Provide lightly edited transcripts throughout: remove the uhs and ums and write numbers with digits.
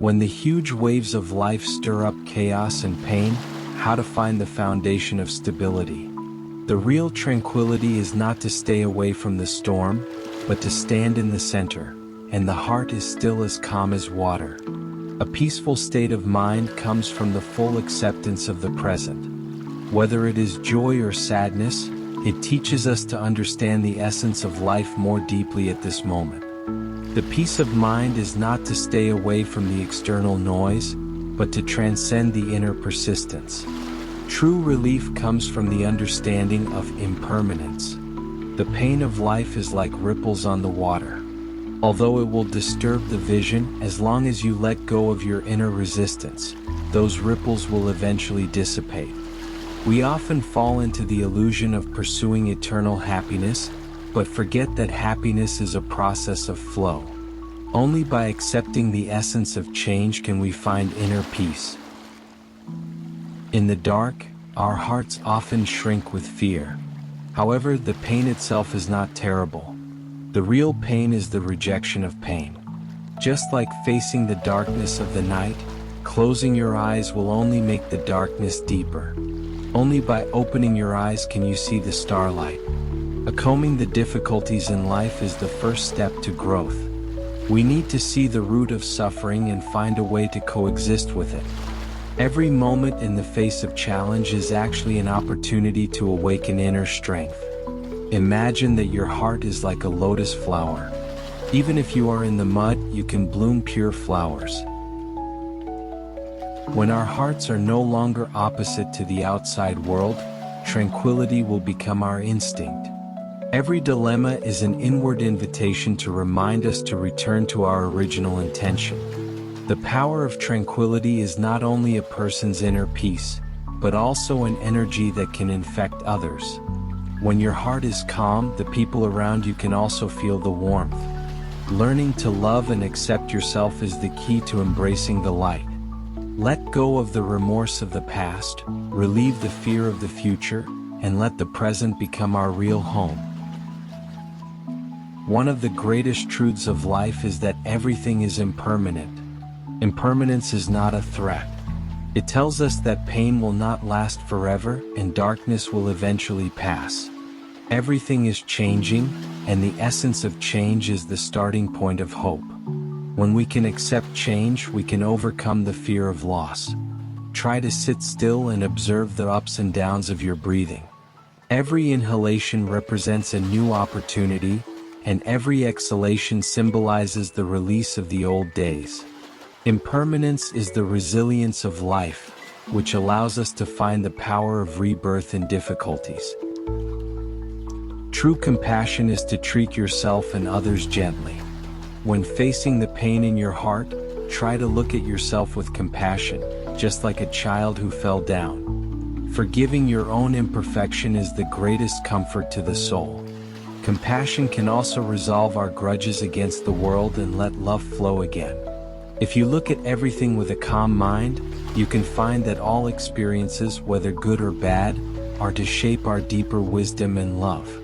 When the huge waves of life stir up chaos and pain, how to find the foundation of stability. The real tranquility is not to stay away from the storm, but to stand in the center, and the heart is still as calm as water. A peaceful state of mind comes from the full acceptance of the present. Whether it is joy or sadness, it teaches us to understand the essence of life more deeply at this moment. The peace of mind is not to stay away from the external noise, but to transcend the inner persistence. True relief comes from the understanding of impermanence. The pain of life is like ripples on the water. Although it will disturb the vision, as long as you let go of your inner resistance, those ripples will eventually dissipate. We often fall into the illusion of pursuing eternal happiness, but forget that happiness is a process of flow. Only by accepting the essence of change can we find inner peace. In the dark, our hearts often shrink with fear. However, the pain itself is not terrible. The real pain is the rejection of pain. Just like facing the darkness of the night, closing your eyes will only make the darkness deeper. Only by opening your eyes can you see the starlight. Combing the difficulties in life is the first step to growth. We need to see the root of suffering and find a way to coexist with it. Every moment in the face of challenge is actually an opportunity to awaken inner strength. Imagine that your heart is like a lotus flower. Even if you are in the mud, you can bloom pure flowers. When our hearts are no longer opposite to the outside world, tranquility will become our instinct. Every dilemma is an inward invitation to remind us to return to our original intention. The power of tranquility is not only a person's inner peace, but also an energy that can infect others. When your heart is calm, the people around you can also feel the warmth. Learning to love and accept yourself is the key to embracing the light. Let go of the remorse of the past, relieve the fear of the future, and let the present become our real home. One of the greatest truths of life is that everything is impermanent. Impermanence is not a threat. It tells us that pain will not last forever and darkness will eventually pass. Everything is changing, and the essence of change is the starting point of hope. When we can accept change, we can overcome the fear of loss. Try to sit still and observe the ups and downs of your breathing. Every inhalation represents a new opportunity, and every exhalation symbolizes the release of the old days. Impermanence is the resilience of life, which allows us to find the power of rebirth in difficulties. True compassion is to treat yourself and others gently. When facing the pain in your heart, try to look at yourself with compassion, just like a child who fell down. Forgiving your own imperfection is the greatest comfort to the soul. Compassion can also resolve our grudges against the world and let love flow again. If you look at everything with a calm mind, you can find that all experiences, whether good or bad, are to shape our deeper wisdom and love.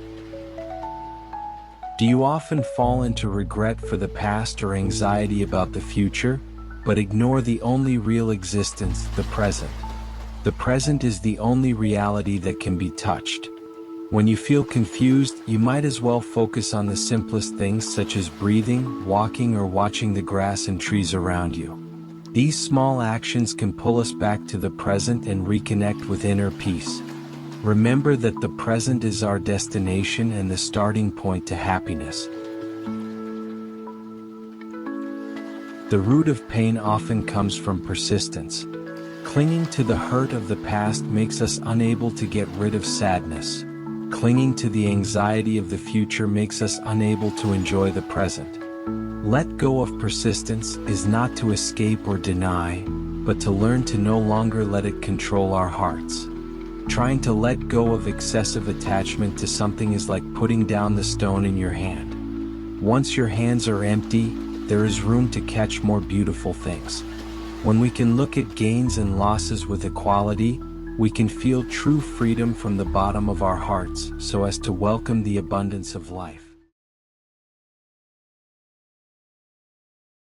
Do you often fall into regret for the past or anxiety about the future, but ignore the only real existence, the present? The present is the only reality that can be touched. When you feel confused, you might as well focus on the simplest things such as breathing, walking, or watching the grass and trees around you. These small actions can pull us back to the present and reconnect with inner peace. Remember that the present is our destination and the starting point to happiness. The root of pain often comes from persistence. Clinging to the hurt of the past makes us unable to get rid of sadness. Clinging to the anxiety of the future makes us unable to enjoy the present. Let go of persistence is not to escape or deny, but to learn to no longer let it control our hearts. Trying to let go of excessive attachment to something is like putting down the stone in your hand. Once your hands are empty, there is room to catch more beautiful things. When we can look at gains and losses with equality, we can feel true freedom from the bottom of our hearts so as to welcome the abundance of life.